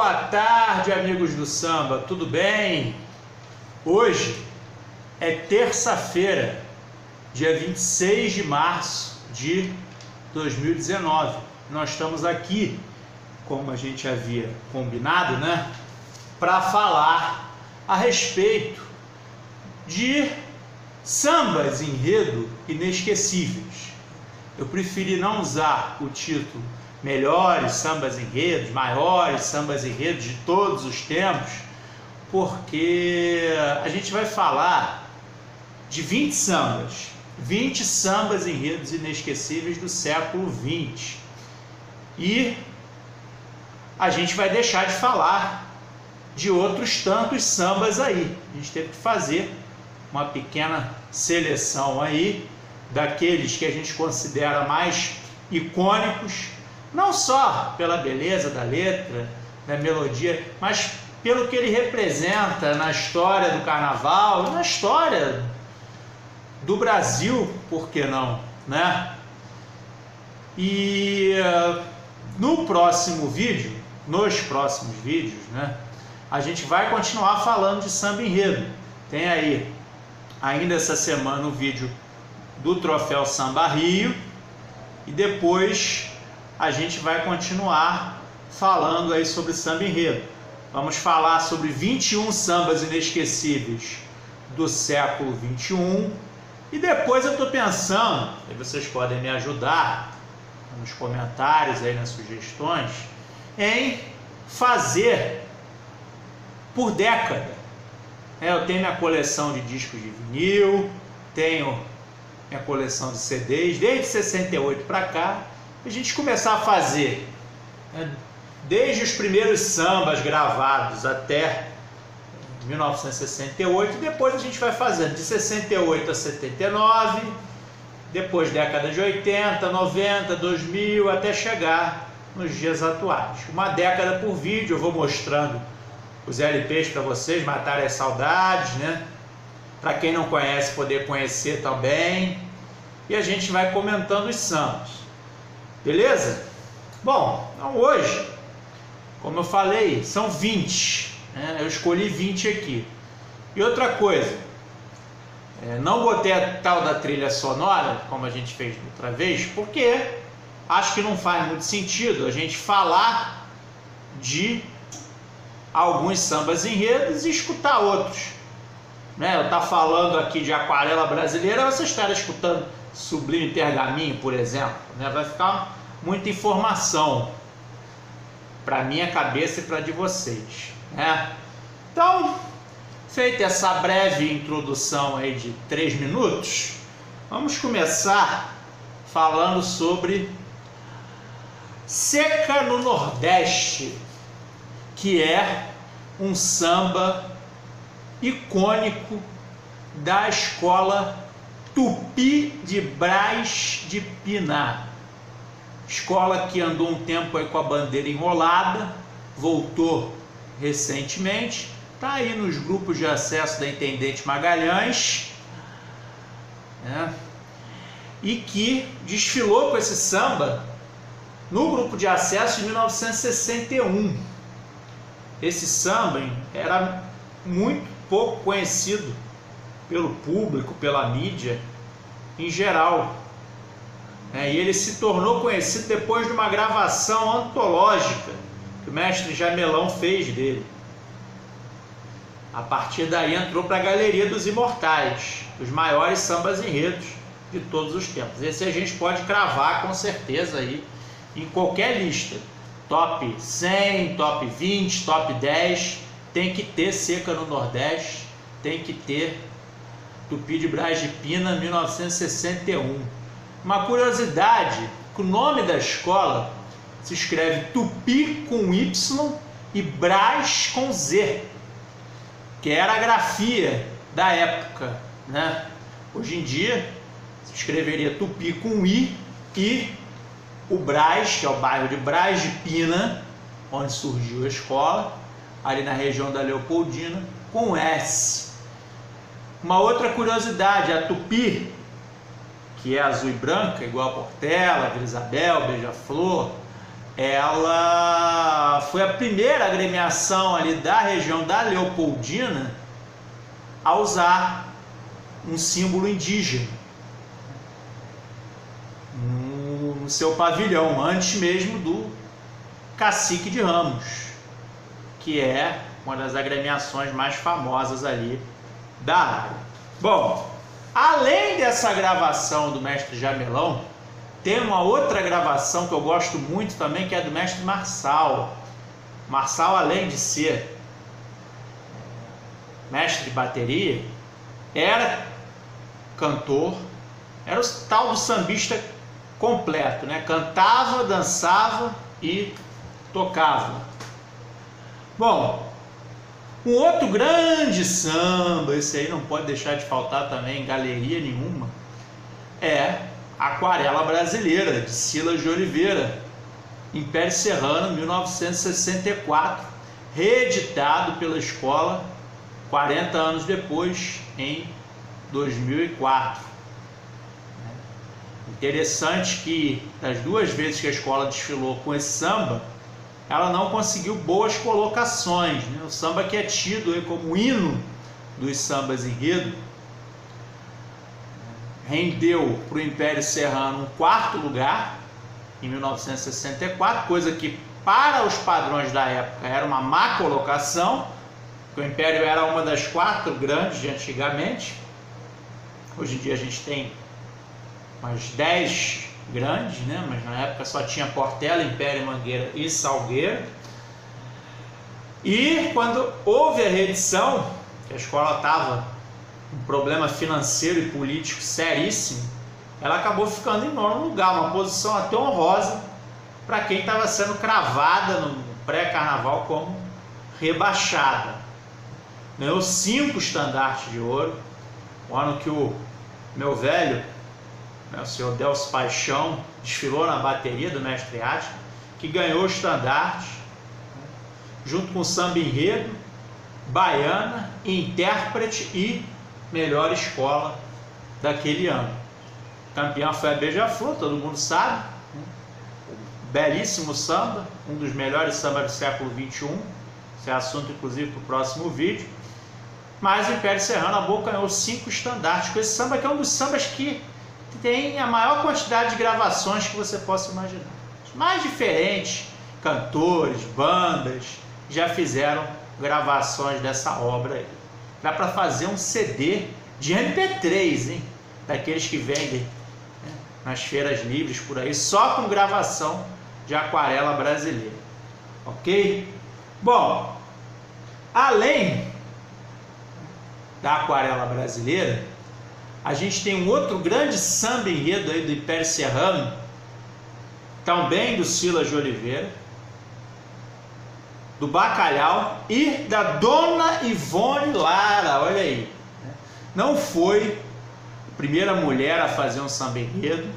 Boa tarde, amigos do samba, tudo bem? Hoje é terça-feira, dia 26 de março de 2019. Nós estamos aqui, como a gente havia combinado, né, para falar a respeito de sambas enredo inesquecíveis. Eu preferi não usar o título melhores sambas enredos, maiores sambas enredos de todos os tempos, porque a gente vai falar de 20 sambas enredos inesquecíveis do século XX. E a gente vai deixar de falar de outros tantos sambas aí. A gente teve que fazer uma pequena seleção aí daqueles que a gente considera mais icônicos, não só pela beleza da letra, da melodia, mas pelo que ele representa na história do carnaval, na história do Brasil, por que não, né? E nos próximos vídeos, né, a gente vai continuar falando de samba enredo. Tem aí, ainda essa semana, o vídeo do Troféu Samba Rio, e depois a gente vai continuar falando aí sobre samba enredo. Vamos falar sobre 21 sambas inesquecíveis do século XXI, e depois eu estou pensando, e vocês podem me ajudar nos comentários aí, nas sugestões, em fazer por década. Eu tenho minha coleção de discos de vinil, tenho minha coleção de CDs, desde 68 para cá, a gente começar a fazer, né, desde os primeiros sambas gravados até 1968, e depois a gente vai fazendo de 68 a 79, depois década de 80, 90, 2000, até chegar nos dias atuais. Uma década por vídeo, eu vou mostrando os LPs para vocês, matarem as saudades, né? Para quem não conhece, poder conhecer também. E a gente vai comentando os sambas. Beleza? Bom, então hoje, como eu falei, são 20. Né? Eu escolhi 20 aqui. E outra coisa, não botei a tal da trilha sonora, como a gente fez outra vez, porque acho que não faz muito sentido a gente falar de alguns sambas enredos e escutar outros. Né? Eu estou falando aqui de Aquarela Brasileira, você estará escutando Sublime Pergaminho, por exemplo. Né? Vai ficar muita informação para minha cabeça e para de vocês. Né? Então, feita essa breve introdução aí de 3 minutos, vamos começar falando sobre Seca no Nordeste, que é um samba icônico da escola Tupi de Braz de Pina. Escola que andou um tempo aí com a bandeira enrolada, voltou recentemente, está aí nos grupos de acesso da Intendente Magalhães, né? E que desfilou com esse samba no grupo de acesso em 1961. Esse samba era muito pouco conhecido pelo público, pela mídia em geral. E ele se tornou conhecido depois de uma gravação antológica que o mestre Jamelão fez dele. A partir daí entrou para a Galeria dos Imortais, os maiores sambas enredos de todos os tempos. Esse a gente pode cravar com certeza aí em qualquer lista. Top 100, top 20, top 10, tem que ter Seca no Nordeste, tem que ter Tupi de Braz de Pina, 1961. Uma curiosidade, que o nome da escola se escreve Tupi com Y e Braz com Z, que era a grafia da época, né? Hoje em dia se escreveria Tupi com I e o Braz, que é o bairro de Braz de Pina, onde surgiu a escola, ali na região da Leopoldina, com S. Uma outra curiosidade, a Tupi, que é azul e branca, igual a Portela, Vila Isabel, Beija-Flor, ela foi a primeira agremiação ali da região da Leopoldina a usar um símbolo indígena no seu pavilhão, antes mesmo do Cacique de Ramos, que é uma das agremiações mais famosas ali da área. Bom, além dessa gravação do mestre Jamelão, tem uma outra gravação que eu gosto muito também, que é do mestre Marçal. Marçal, além de ser mestre de bateria, era cantor, era o tal do sambista completo, né? Cantava, dançava e tocava. Bom, um outro grande samba, esse aí não pode deixar de faltar também em galeria nenhuma, é Aquarela Brasileira, de Silas de Oliveira, Império Serrano, 1964, reeditado pela escola 40 anos depois, em 2004. Interessante que das duas vezes que a escola desfilou com esse samba, ela não conseguiu boas colocações, né? O samba que é tido aí como hino dos sambas enredo rendeu para o Império Serrano um 4º lugar em 1964, coisa que para os padrões da época era uma má colocação, porque o Império era uma das 4 grandes de antigamente. Hoje em dia a gente tem umas 10 grandes, né? Mas na época só tinha Portela, Império, Mangueira e Salgueiro. E quando houve a reedição, que a escola estava com um problema financeiro e político seríssimo, ela acabou ficando em 9º lugar, uma posição até honrosa para quem estava sendo cravada no pré-carnaval como rebaixada. Ganhou 5 estandartes de ouro, o ano que o meu velho, o senhor Delcio Paixão, desfilou na bateria do mestre Átila, que ganhou o estandarte, junto com o samba enredo, baiana, intérprete e melhor escola daquele ano. Campeão foi a Beija-Flor, todo mundo sabe, belíssimo samba, um dos melhores sambas do século XXI, esse é assunto inclusive para o próximo vídeo. Mas o Império Serrano abocanhou 5 estandartes com esse samba, que é um dos sambas que tem a maior quantidade de gravações que você possa imaginar. Os mais diferentes cantores, bandas já fizeram gravações dessa obra aí. Dá para fazer um CD de MP3, hein? Daqueles que vendem, né, nas feiras livres por aí, só com gravação de Aquarela Brasileira. Ok? Bom, além da Aquarela Brasileira, a gente tem um outro grande samba enredo aí do Império Serrano, também do Silas de Oliveira, do Bacalhau e da Dona Ivone Lara. Olha aí, não foi a primeira mulher a fazer um samba enredo,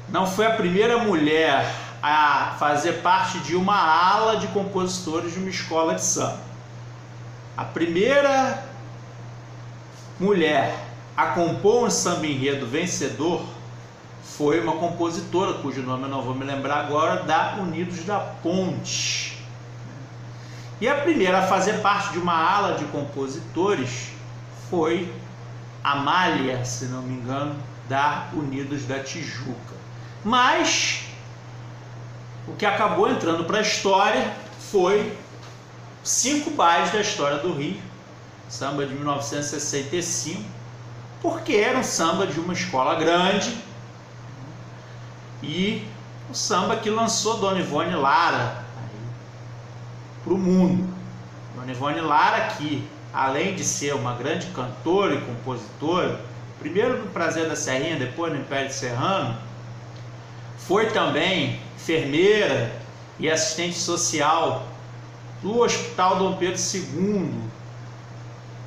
não foi a primeira mulher a fazer parte de uma ala de compositores de uma escola de samba. A primeira mulher a compor um samba enredo vencedor foi uma compositora, cujo nome eu não vou me lembrar agora, da Unidos da Ponte. E a primeira a fazer parte de uma ala de compositores foi Amália, se não me engano, da Unidos da Tijuca. Mas o que acabou entrando para a história foi 5 bailes da história do Rio, samba de 1965, porque era um samba de uma escola grande e o samba que lançou Dona Ivone Lara para o mundo. Dona Ivone Lara, que além de ser uma grande cantora e compositora, primeiro no Prazer da Serrinha, depois no Império Serrano, foi também enfermeira e assistente social do Hospital Dom Pedro II,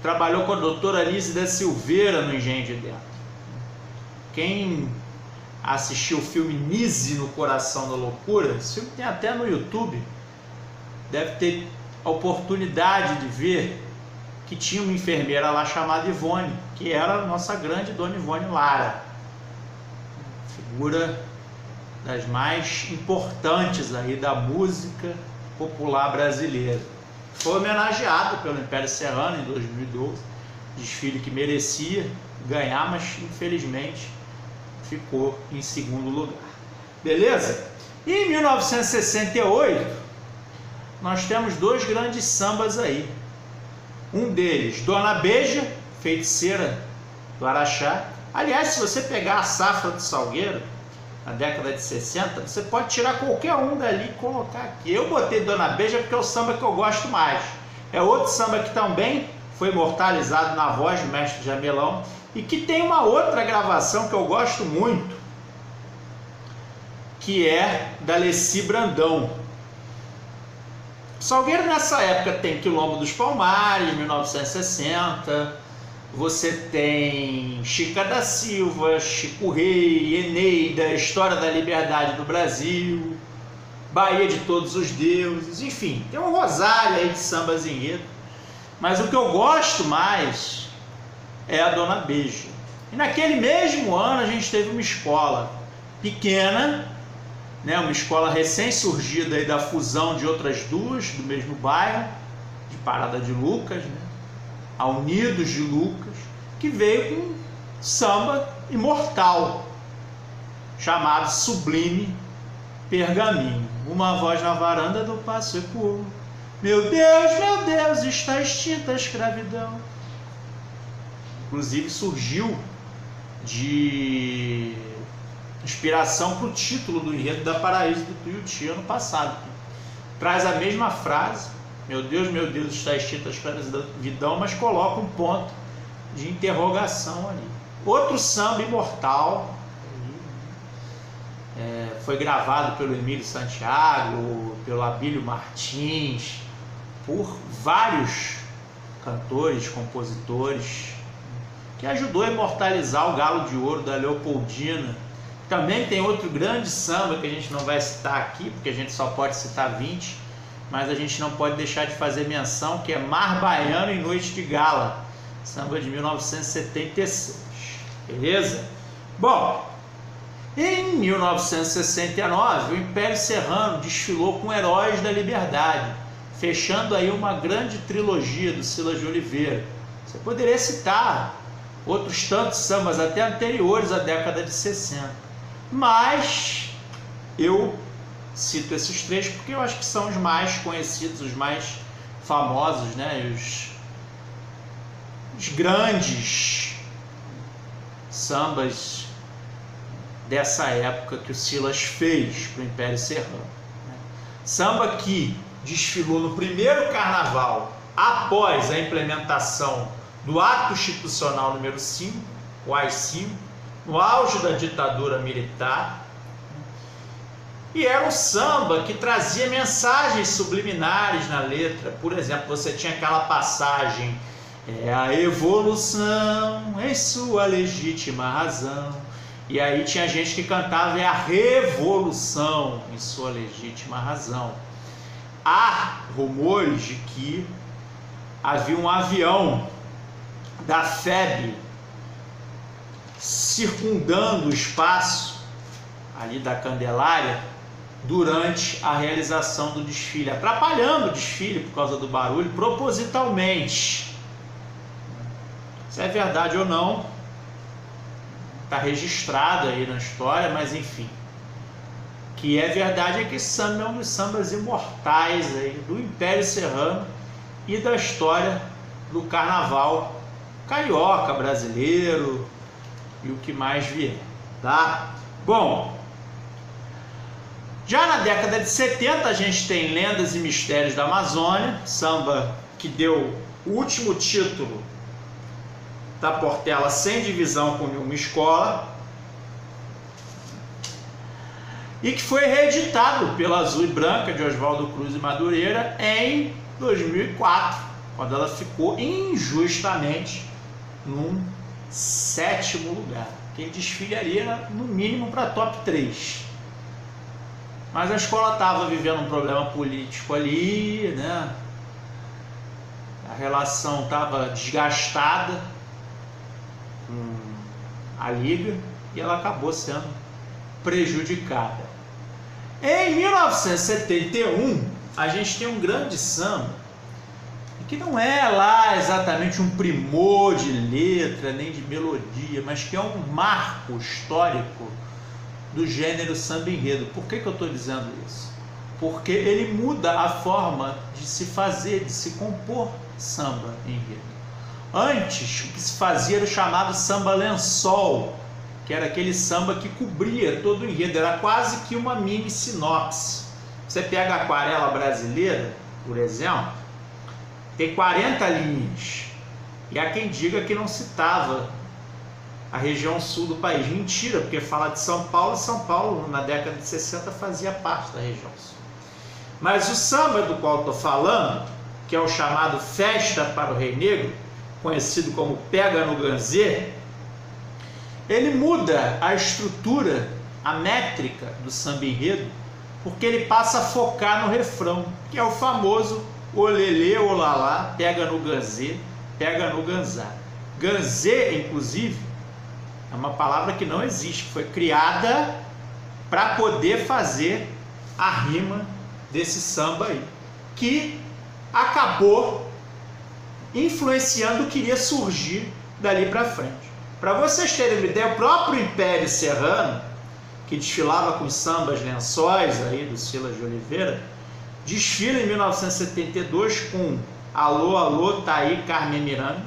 trabalhou com a doutora Anise da Silveira no Engenho de Dentro. Quem assistiu o filme Nise no Coração da Loucura, esse filme tem até no YouTube, deve ter a oportunidade de ver que tinha uma enfermeira lá chamada Ivone, que era a nossa grande Dona Ivone Lara, figura das mais importantes aí da música popular brasileira. Foi homenageado pelo Império Serrano em 2012, desfile que merecia ganhar, mas infelizmente ficou em segundo lugar. Beleza? E em 1968 nós temos dois grandes sambas aí. Um deles, Dona Beija, feiticeira do Araxá. Aliás, se você pegar a safra do Salgueiro, na década de 60, você pode tirar qualquer um dali e colocar aqui. Eu botei Dona Beija porque é o samba que eu gosto mais. É outro samba que também foi imortalizado na voz do mestre Jamelão e que tem uma outra gravação que eu gosto muito, que é da Leci Brandão. Salgueiro nessa época tem Quilombo dos Palmares, 1960, você tem Chica da Silva, Chico Rei, Eneida, História da Liberdade do Brasil, Bahia de Todos os Deuses, enfim, tem um rosário aí de sambas enredo, mas o que eu gosto mais é a Dona Beija. E naquele mesmo ano a gente teve uma escola pequena, né, uma escola recém-surgida aí da fusão de outras duas do mesmo bairro, de Parada de Lucas, né, a Unidos de Lucas, que veio com samba imortal, chamado Sublime Pergaminho. Uma voz na varanda do passo ecoou: meu Deus, está extinta a escravidão. Inclusive surgiu de inspiração para o título do enredo da Paraíso do Tuiuti ano passado. Traz a mesma frase, meu Deus, está extinta a escravidão, mas coloca um ponto de interrogação ali. Outro samba imortal, foi gravado pelo Emílio Santiago, pelo Abílio Martins, por vários cantores, compositores, que ajudou a imortalizar o Galo de Ouro da Leopoldina. Também tem outro grande samba que a gente não vai citar aqui, porque a gente só pode citar 20, mas a gente não pode deixar de fazer menção, que é Mar Baiano em Noite de Gala, samba de 1976, beleza? Bom, em 1969 o Império Serrano desfilou com Heróis da Liberdade, fechando aí uma grande trilogia do Silas de Oliveira. Você poderia citar outros tantos sambas até anteriores à década de 60, mas eu cito esses três porque eu acho que são os mais conhecidos, os mais famosos, né? Os grandes sambas dessa época que o Silas fez para o Império Serrano. Samba que desfilou no primeiro carnaval após a implementação do Ato Institucional número 5, o AI-5, no auge da ditadura militar, e era um samba que trazia mensagens subliminares na letra. Por exemplo, você tinha aquela passagem: é a evolução em sua legítima razão. E aí tinha gente que cantava: é a revolução em sua legítima razão. Há rumores de que havia um avião da FEB circundando o espaço ali da Candelária durante a realização do desfile, atrapalhando o desfile por causa do barulho, propositalmente. Se é verdade ou não, está registrado aí na história, mas enfim, que é verdade é que esse samba é um dos sambas imortais aí do Império Serrano e da história do carnaval carioca, brasileiro e o que mais vier, tá? Bom, já na década de 70 a gente tem Lendas e Mistérios da Amazônia, samba que deu o último título da Portela sem divisão com nenhuma escola e que foi reeditado pela Azul e Branca de Oswaldo Cruz e Madureira em 2004, quando ela ficou injustamente num 7º lugar. Quem desfilaria no mínimo para top 3. Mas a escola estava vivendo um problema político ali, né? A relação estava desgastada com a liga e ela acabou sendo prejudicada. Em 1971, a gente tem um grande samba, que não é lá exatamente um primor de letra, nem de melodia, mas que é um marco histórico do gênero samba enredo. Por que eu estou dizendo isso? Porque ele muda a forma de se fazer, de se compor samba enredo. Antes, o que se fazia era o chamado samba lençol, que era aquele samba que cobria todo o enredo, era quase que uma mini sinopse. Você pega a Aquarela Brasileira, por exemplo, tem 40 linhas, e há quem diga que não citava a região sul do país. Mentira, porque fala de São Paulo, e São Paulo na década de 60 fazia parte da região sul. Mas o samba do qual estou falando, que é o chamado Festa para o Rei Negro, conhecido como Pega no Ganzê, ele muda a estrutura, a métrica do samba enredo, porque ele passa a focar no refrão, que é o famoso olelê, olalá, pega no ganzê, pega no ganzá. Ganzê, inclusive, é uma palavra que não existe, foi criada para poder fazer a rima desse samba aí, que acabou influenciando o que iria surgir dali para frente. Para vocês terem uma ideia, o próprio Império Serrano, que desfilava com sambas lençóis aí do Silas de Oliveira, desfila em 1972 com Alô, alô, tá aí Carmen Miranda,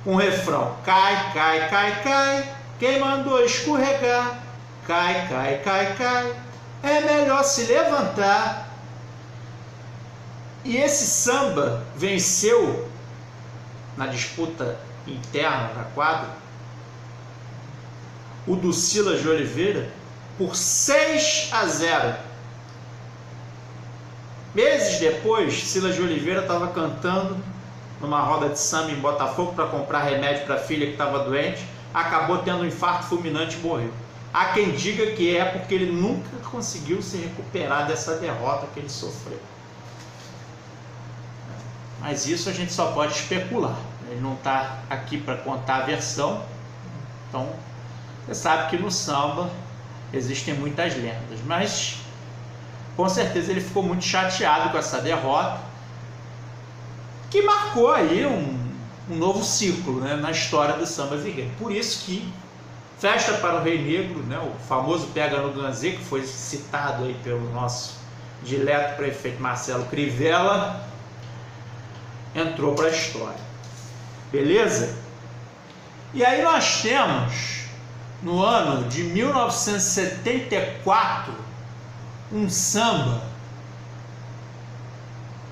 com o refrão cai, cai, cai, cai, quem mandou escorregar, cai, cai, cai, cai, é melhor se levantar. E esse samba venceu na disputa interna da quadra o do Silas de Oliveira por 6-0. Meses depois, Silas de Oliveira estava cantando numa roda de samba em Botafogo para comprar remédio para a filha que estava doente, acabou tendo um infarto fulminante e morreu. Há quem diga que é porque ele nunca conseguiu se recuperar dessa derrota que ele sofreu. Mas isso a gente só pode especular. Ele não está aqui para contar a versão. Então, você sabe que no samba existem muitas lendas. Mas, com certeza, ele ficou muito chateado com essa derrota, que marcou aí um novo ciclo, né, na história do samba enredo. Por isso que Festa para o Rei Negro, né, o famoso Pega no Ganzê, que foi citado aí pelo nosso dileto prefeito Marcelo Crivella, entrou para a história. Beleza? E aí nós temos, no ano de 1974, um samba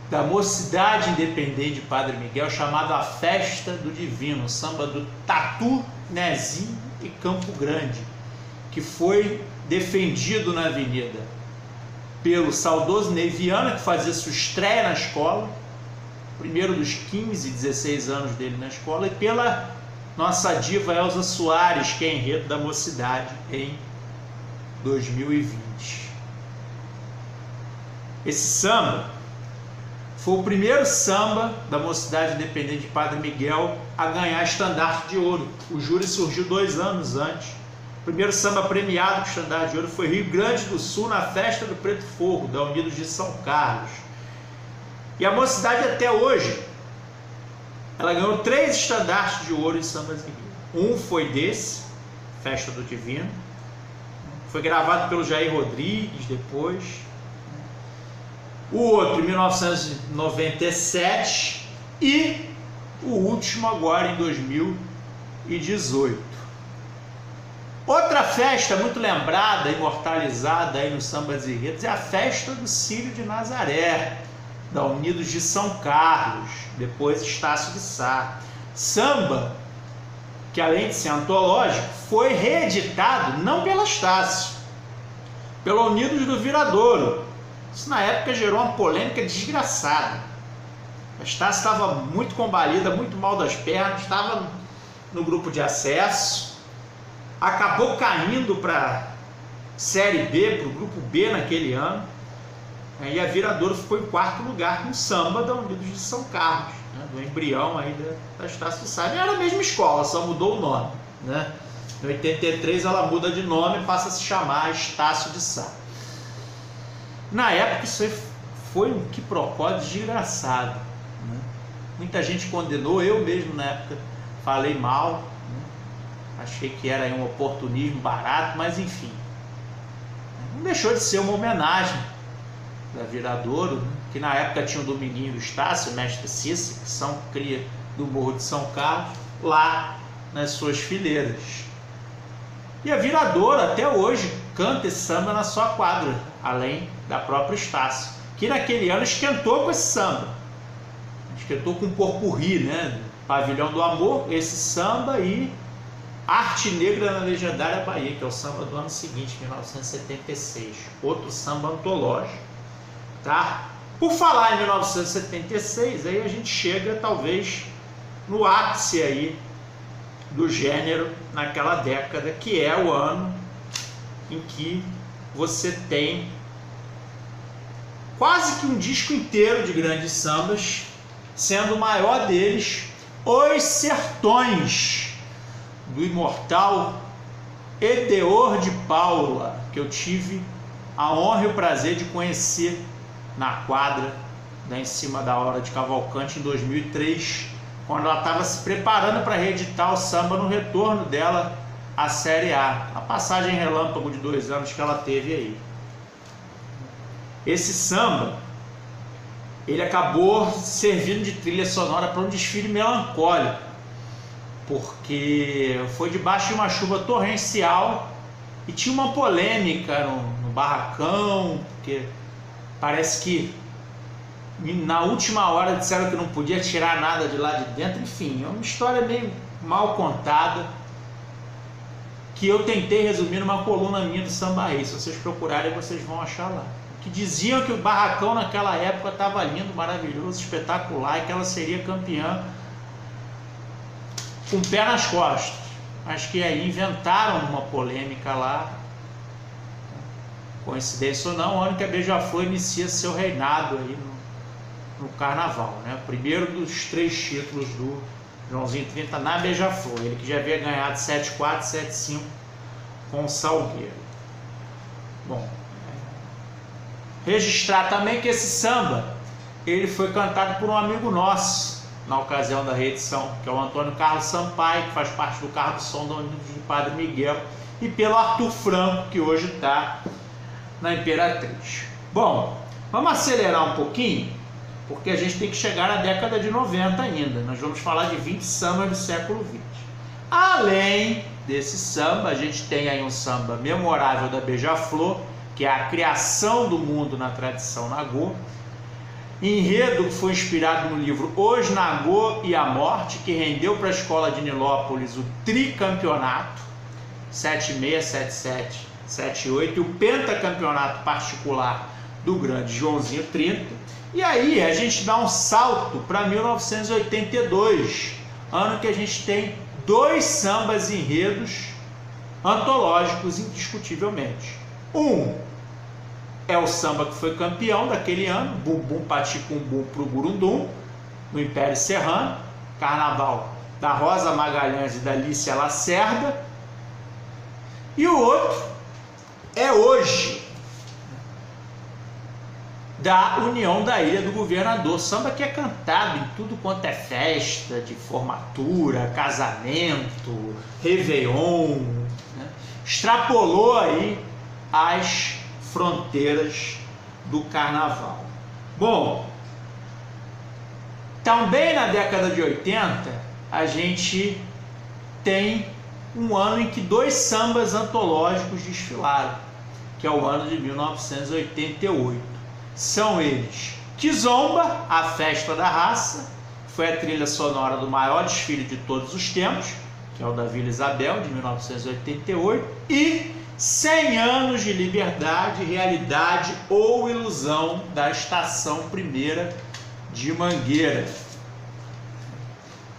da Mocidade Independente de Padre Miguel, chamado A Festa do Divino, samba do Tatu, Nezinho e Campo Grande, que foi defendido na Avenida pelo saudoso Ney Viana, que fazia sua estreia na escola, primeiro dos 15, 16 anos dele na escola, e pela nossa diva Elza Soares, que é enredo da Mocidade em 2020. Esse samba foi o primeiro samba da Mocidade Independente de Padre Miguel a ganhar estandarte de ouro. O júri surgiu 2 anos antes. O primeiro samba premiado com estandarte de ouro foi Rio Grande do Sul, na Festa do Preto Forro, da Unidos de São Carlos. E a Mocidade até hoje, ela ganhou 3 estandartes de ouro em sambas enredo. Um foi desse, Festa do Divino, foi gravado pelo Jair Rodrigues depois. O outro em 1997 e o último agora em 2018. Outra festa muito lembrada, imortalizada aí nos sambas e enredos, é a festa do Círio de Nazaré, da Unidos de São Carlos, depois Estácio de Sá. Samba que, além de ser antológico, foi reeditado não pela Estácio, pela Unidos do Viradouro. Isso na época gerou uma polêmica desgraçada. A Estácio estava muito combalida, muito mal das pernas, estava no grupo de acesso, acabou caindo para Série B, para o grupo B naquele ano, e a Viradouro ficou em 4º lugar com samba da Unidos de São Carlos, né, do embrião aí da Estácio de Sá. Era a mesma escola, só mudou o nome, né? Em 83 ela muda de nome e passa a se chamar Estácio de Sá. Na época isso aí foi um quiprocó desgraçado, né? Muita gente condenou, eu mesmo na época falei mal, né? Achei que era um oportunismo barato, mas enfim, não deixou de ser uma homenagem da Viradouro, né? Que na época tinha o Dominguinho do Estácio, o mestre Cícero, que são cria do Morro de São Carlos, lá nas suas fileiras. E a Viradouro até hoje canta esse samba na sua quadra, além da própria Estácio, que naquele ano esquentou com esse samba, esquentou com o Porpurri, né? Pavilhão do Amor, esse samba, e Arte Negra na Legendária Bahia, que é o samba do ano seguinte, 1976, outro samba antológico, tá? Por falar em 1976, aí a gente chega talvez no ápice aí do gênero naquela década, que é o ano em que você tem quase que um disco inteiro de grandes sambas, sendo o maior deles Os Sertões, do imortal Eteor de Paula, que eu tive a honra e o prazer de conhecer na quadra, Em Cima da Hora de Cavalcante, em 2003, quando ela estava se preparando para reeditar o samba no retorno dela à Série A, a passagem relâmpago de 2 anos que ela teve aí. Esse samba, ele acabou servindo de trilha sonora para um desfile melancólico, porque foi debaixo de uma chuva torrencial e tinha uma polêmica no barracão, porque parece que na última hora disseram que não podia tirar nada de lá de dentro. Enfim, é uma história meio mal contada, que eu tentei resumir numa coluna minha do Samba Rei. Se vocês procurarem, vocês vão achar lá. Que diziam que o barracão naquela época estava lindo, maravilhoso, espetacular, e que ela seria campeã com o pé nas costas. Mas que aí inventaram uma polêmica lá, coincidência ou não, o ano que a Beija-Flor inicia seu reinado aí no carnaval, né? O primeiro dos 3 títulos do Joãozinho 30 na Beija-Flor, ele que já havia ganhado 7-4, 7-5 com o Salgueiro. Bom, registrar também que esse samba, ele foi cantado por um amigo nosso na ocasião da reedição, que é o Antônio Carlos Sampaio, que faz parte do carro do som do Padre Miguel, e pelo Arthur Franco, que hoje está na Imperatriz. Bom, vamos acelerar um pouquinho, porque a gente tem que chegar na década de 90 ainda. Nós vamos falar de 20 sambas do século 20. Além desse samba, a gente tem aí um samba memorável da Beija-Flor, que é a criação do mundo na tradição Nagô, enredo que foi inspirado no livro Os Nagô e a Morte, que rendeu para a escola de Nilópolis o tricampeonato 76, 77, 78 e o pentacampeonato particular do grande Joãozinho 30. E aí a gente dá um salto para 1982, ano que a gente tem 2 sambas enredos antológicos indiscutivelmente. Um é o samba que foi campeão daquele ano, Bumbum Paticumbum pro Gurundum, no Império Serrano, carnaval da Rosa Magalhães e da Lícia Lacerda. E o outro é Hoje, da União da Ilha do Governador, samba que é cantado em tudo quanto é festa de formatura, casamento, réveillon, né? Extrapolou aí as fronteiras do carnaval. Bom, também na década de 80 a gente tem um ano em que 2 sambas antológicos desfilaram, que é o ano de 1988. São eles Kizomba, a Festa da Raça, que foi a trilha sonora do maior desfile de todos os tempos, que é o da Vila Isabel, de 1988, e 100 anos de liberdade, realidade ou ilusão da Estação Primeira de Mangueira.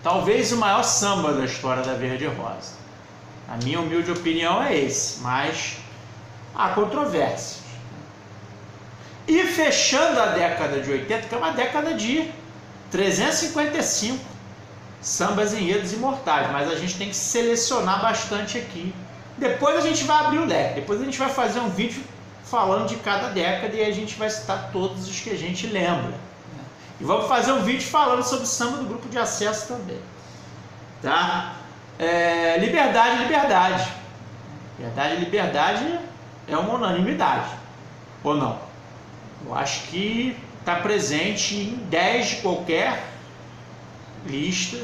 Talvez o maior samba da história da Verde Rosa. A minha humilde opinião é esse, mas há controvérsias. E fechando a década de 80, que é uma década de 355 sambas enredos imortais, mas a gente tem que selecionar bastante aqui. Depois a gente vai abrir o leque, depois a gente vai fazer um vídeo falando de cada década e a gente vai citar todos os que a gente lembra. E vamos fazer um vídeo falando sobre samba do grupo de acesso também. Tá? Liberdade, liberdade. Liberdade, liberdade é uma unanimidade. Ou não? Eu acho que está presente em 10 de qualquer lista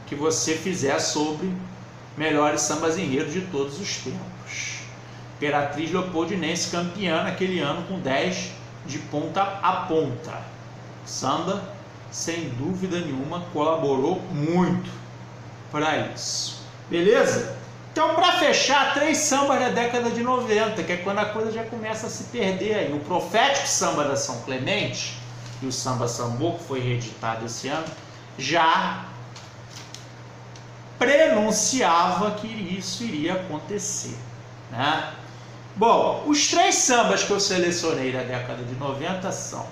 que você fizer sobre melhores sambas enredos de todos os tempos. Imperatriz Leopoldinense campeã naquele ano com 10 de ponta a ponta. Samba, sem dúvida nenhuma, colaborou muito para isso. Beleza? Então, para fechar, 3 sambas da década de 90, que é quando a coisa já começa a se perder aí. O Profético Samba da São Clemente e o Samba Sambô, que foi reeditado esse ano, já prenunciava que isso iria acontecer, né? Bom, os 3 sambas que eu selecionei da década de 90 são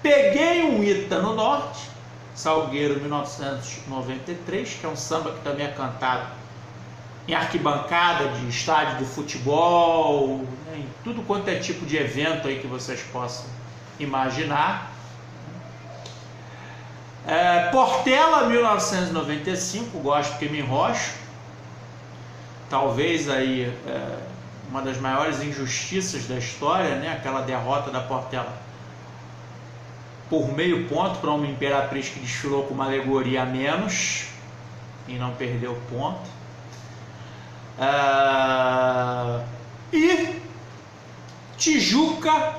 Peguei um Ita no Norte, Salgueiro 1993, que é um samba que também é cantado em arquibancada de estádio de futebol, né, em tudo quanto é tipo de evento aí que vocês possam imaginar. Portela 1995, Gosto que me enrocho, talvez aí uma das maiores injustiças da história, né? Aquela derrota da Portela por meio ponto para uma Imperatriz que desfilou com uma alegoria a menos e não perdeu ponto. E Tijuca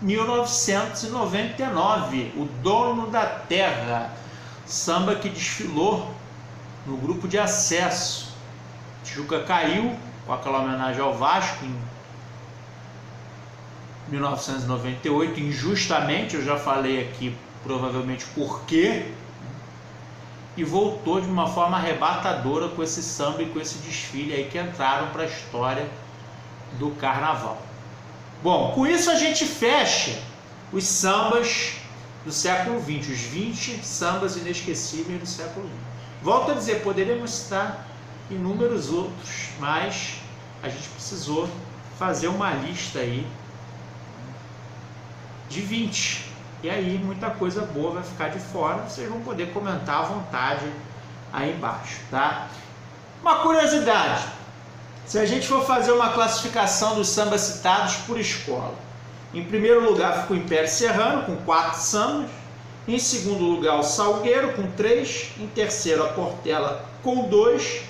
1999, O Dono da Terra, samba que desfilou no grupo de acesso. Tijuca caiu com aquela homenagem ao Vasco em 1998, injustamente, eu já falei aqui provavelmente por quê, e voltou de uma forma arrebatadora com esse samba e com esse desfile aí que entraram para a história do carnaval. Bom, com isso a gente fecha os sambas do século XX, os 20 sambas inesquecíveis do século XX. Volto a dizer, poderíamos citar inúmeros outros, mas a gente precisou fazer uma lista aí de 20. E aí muita coisa boa vai ficar de fora, vocês vão poder comentar à vontade aí embaixo, tá? Uma curiosidade, se a gente for fazer uma classificação dos sambas citados por escola, em primeiro lugar fica o Império Serrano com 4 sambas, em segundo lugar o Salgueiro com 3, em terceiro a Portela com 2,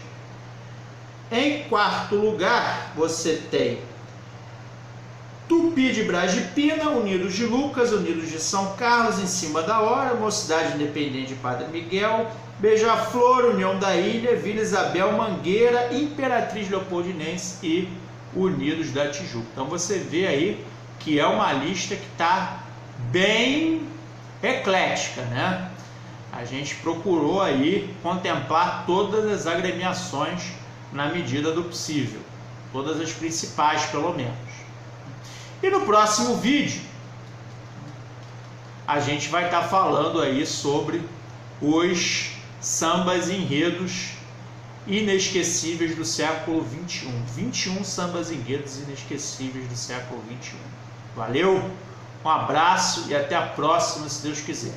em quarto lugar você tem Tupi de Braz de Pina, Unidos de Lucas, Unidos de São Carlos, Em Cima da Hora, Mocidade Independente de Padre Miguel, Beija-Flor, União da Ilha, Vila Isabel, Mangueira, Imperatriz Leopoldinense e Unidos da Tijuca. Então você vê aí que é uma lista que está bem eclética, né? A gente procurou aí contemplar todas as agremiações na medida do possível, todas as principais pelo menos. E no próximo vídeo a gente vai estar falando aí sobre os sambas enredos inesquecíveis do século XXI. 21 sambas enredos inesquecíveis do século XXI. Valeu, um abraço e até a próxima, se Deus quiser.